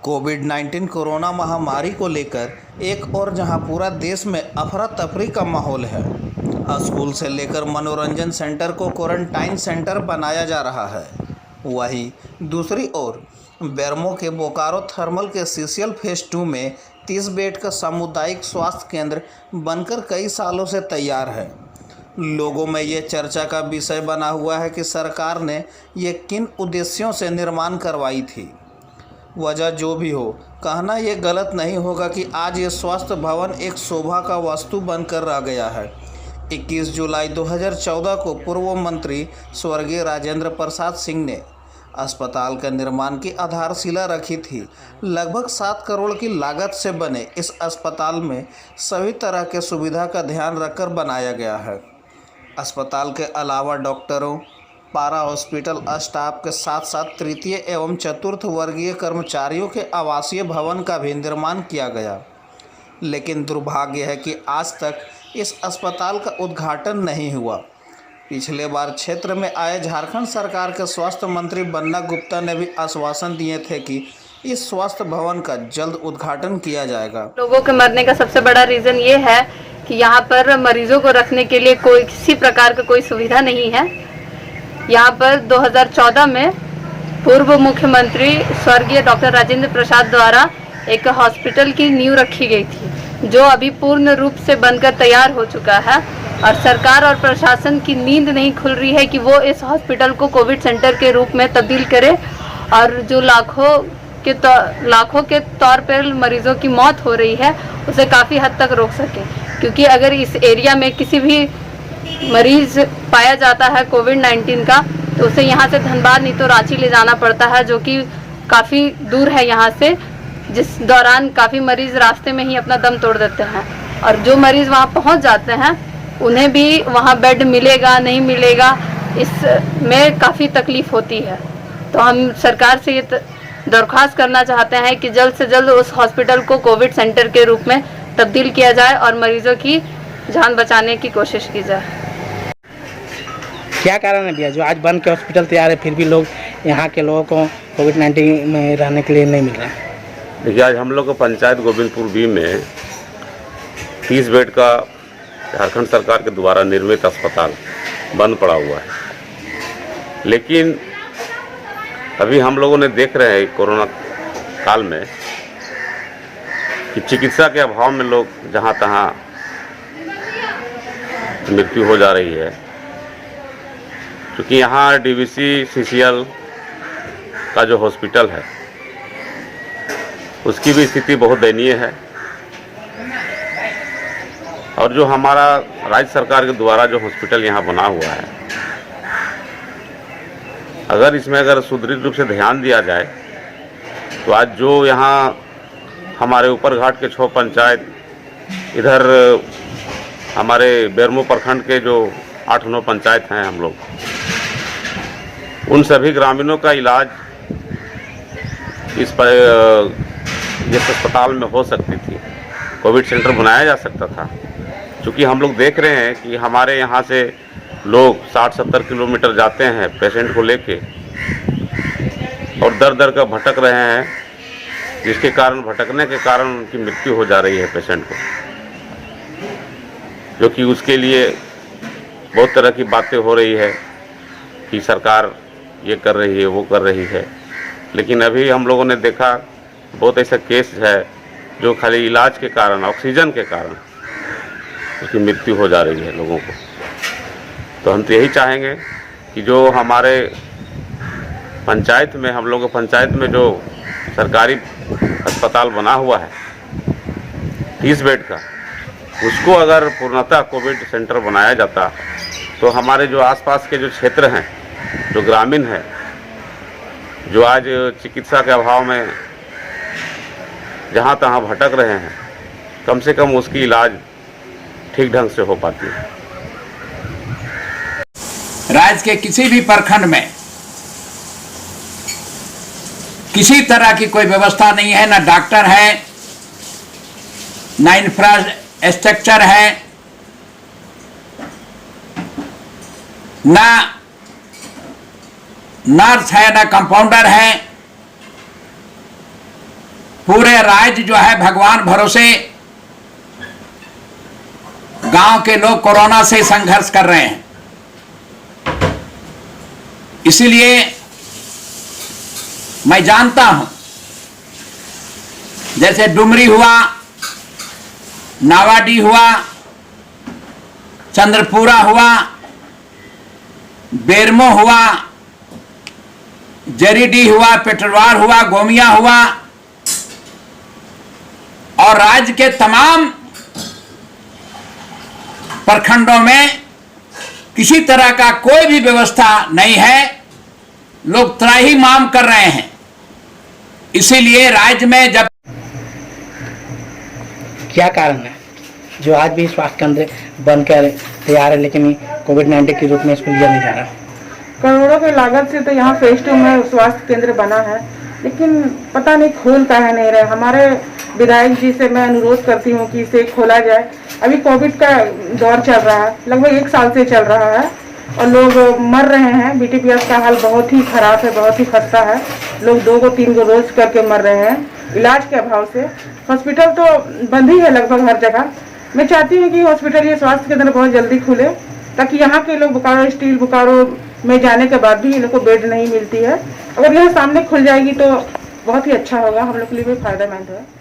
कोविड-19 corona महामारी को लेकर एक और जहां पूरा देश में अफरा तफरी का माहौल है, स्कूल से लेकर मनोरंजन सेंटर को क्वारंटाइन सेंटर बनाया जा रहा है। वहीं दूसरी ओर बेरमो के बोकारो थर्मल के सीसीएल फेज 2 में 30 बेड का सामुदायिक स्वास्थ्य केंद्र बनकर कई सालों से तैयार है। लोगों में ये चर्चा का विषय बना हुआ है कि सरकार ने ये किन उद्देश्यों से निर्माण करवाई थी। वजह जो भी हो, कहना ये गलत नहीं होगा कि आज ये स्वास्थ्य भवन एक शोभा का वस्तु बनकर रह गया है। 21 जुलाई 2014 को पूर्व मंत्री स्वर्गीय राजेंद्र प्रसाद सिंह ने अस्पताल का निर्माण की आधारशिला रखी थी। लगभग 7 करोड़ की लागत से बने इस अस्पताल में सभी तरह के सुविधा का ध्यान रखकर बनाया गया है। अस्पताल के अलावा डॉक्टरों, पारा हॉस्पिटल स्टाफ के साथ साथ तृतीय एवं चतुर्थ वर्गीय कर्मचारियों के आवासीय भवन का भी निर्माण किया गया। लेकिन दुर्भाग्य है कि आज तक इस अस्पताल का उद्घाटन नहीं हुआ। पिछले बार क्षेत्र में आए झारखंड सरकार के स्वास्थ्य मंत्री बन्ना गुप्ता ने भी आश्वासन दिए थे कि इस स्वास्थ्य भवन का जल्द उद्घाटन किया जाएगा। लोगों के मरने का सबसे बड़ा रीजन ये है कि यहाँ पर मरीजों को रखने के लिए कोई किसी प्रकार का कोई सुविधा नहीं है। यहाँ पर 2014 में पूर्व मुख्यमंत्री स्वर्गीय डॉक्टर राजेंद्र प्रसाद द्वारा एक हॉस्पिटल की नींव रखी गई थी, जो अभी पूर्ण रूप से बनकर तैयार हो चुका है और सरकार और प्रशासन की नींद नहीं खुल रही है कि वो इस हॉस्पिटल को कोविड सेंटर के रूप में तब्दील करे और जो लाखों के तौर पर मरीजों की मौत हो रही है उसे काफ़ी हद तक रोक सके। क्योंकि अगर इस एरिया में किसी भी मरीज पाया जाता है कोविड-19 का, तो उसे यहाँ से धनबाद नहीं तो रांची ले जाना पड़ता है, जो कि काफ़ी दूर है यहाँ से, जिस दौरान काफ़ी मरीज रास्ते में ही अपना दम तोड़ देते हैं। और जो मरीज वहाँ पहुँच जाते हैं उन्हें भी वहाँ बेड मिलेगा नहीं मिलेगा, इसमें काफ़ी तकलीफ़ होती है। तो हम सरकार से ये दरख्वास्त करना चाहते हैं कि जल्द से जल्द उस हॉस्पिटल को कोविड सेंटर के रूप में तब्दील किया जाए और मरीजों की जान बचाने की कोशिश की जाए। क्या कारण है भैया जो आज बन के हॉस्पिटल तैयार है फिर भी लोग यहाँ के लोगों को कोविड-19 में रहने के लिए नहीं मिल रहा है? देखिए, आज हम लोग को पंचायत गोविंदपुर बी में 30 बेड का झारखंड सरकार के द्वारा निर्मित अस्पताल बंद पड़ा हुआ है। लेकिन अभी हम लोगों ने देख रहे हैं कोरोना काल में कि चिकित्सा के अभाव में लोग जहाँ तहाँ मृत्यु हो जा रही है। क्योंकि यहाँ डीवीसी सीसीएल का जो हॉस्पिटल है उसकी भी स्थिति बहुत दयनीय है। और जो हमारा राज्य सरकार के द्वारा जो हॉस्पिटल यहाँ बना हुआ है, अगर सुदृढ़ रूप से ध्यान दिया जाए तो आज जो यहाँ हमारे ऊपर घाट के 6 पंचायत, इधर हमारे बेरमो प्रखंड के जो 8-9 पंचायत हैं हम लोग, उन सभी ग्रामीणों का इलाज इस अस्पताल में हो सकती थी। कोविड सेंटर बनाया जा सकता था। क्योंकि हम लोग देख रहे हैं कि हमारे यहाँ से लोग 60-70 किलोमीटर जाते हैं पेशेंट को लेके और दर दर का भटक रहे हैं, जिसके कारण भटकने के कारण उनकी मृत्यु हो जा रही है पेशेंट को। जो कि उसके लिए बहुत तरह की बातें हो रही है कि सरकार ये कर रही है वो कर रही है। लेकिन अभी हम लोगों ने देखा बहुत ऐसा केस है जो खाली इलाज के कारण, ऑक्सीजन के कारण उसकी मृत्यु हो जा रही है लोगों को। तो हम तो यही चाहेंगे कि जो हमारे पंचायत में, हम लोगों के पंचायत में जो सरकारी अस्पताल बना हुआ है 30 बेड का, उसको अगर पूर्णतः कोविड सेंटर बनाया जाता तो हमारे जो आसपास के जो क्षेत्र हैं, जो ग्रामीण हैं, जो आज चिकित्सा के अभाव में जहाँ तहाँ भटक रहे हैं, कम से कम उसकी इलाज ठीक ढंग से हो पाती है। राज्य के किसी भी प्रखंड में किसी तरह की कोई व्यवस्था नहीं है, ना डॉक्टर है, ना इंफ्रास्ट्रक्चर है, ना नर्स है, ना कंपाउंडर है। पूरे राज्य जो है भगवान भरोसे गांव के लोग कोरोना से संघर्ष कर रहे हैं। इसीलिए मैं जानता हूं, जैसे डुमरी हुआ, नावाडी हुआ, चंद्रपुरा हुआ, बेरमो हुआ, जरीडी हुआ, पेटरवार हुआ, गोमिया हुआ और राज्य के तमाम प्रखंडों में किसी तरह का कोई भी व्यवस्था नहीं है। लोग त्राही मांग कर रहे हैं। इसीलिए राज्य में जब क्या कारण है जो आज भी स्वास्थ्य केंद्र बनकर तैयार है लेकिन कोविड-19 के रूप में इसको लिया नहीं जा रहा? करोड़ों की लागत से तो यहाँ फेज 2 में स्वास्थ्य केंद्र बना है, लेकिन पता नहीं खोल काहे नहीं रहे। हमारे विधायक जी से मैं अनुरोध करती हूँ कि इसे खोला जाए। अभी कोविड का दौर चल रहा है, लगभग 1 साल से चल रहा है और लोग मर रहे हैं। बीटीपीएस का हाल बहुत ही खराब है, बहुत ही खस्ता है। लोग 2 को 3 को रोज करके मर रहे हैं इलाज के अभाव से। हॉस्पिटल तो बंद ही है लगभग हर जगह। मैं चाहती हूँ कि हॉस्पिटल, ये स्वास्थ्य केंद्र बहुत जल्दी खुले ताकि यहाँ के लोग बोकारो स्टील, बोकारो में जाने के बाद भी इन लोग को बेड नहीं मिलती है। अगर यहाँ सामने खुल जाएगी तो बहुत ही अच्छा होगा, हम लोग के लिए भी फायदेमंद है।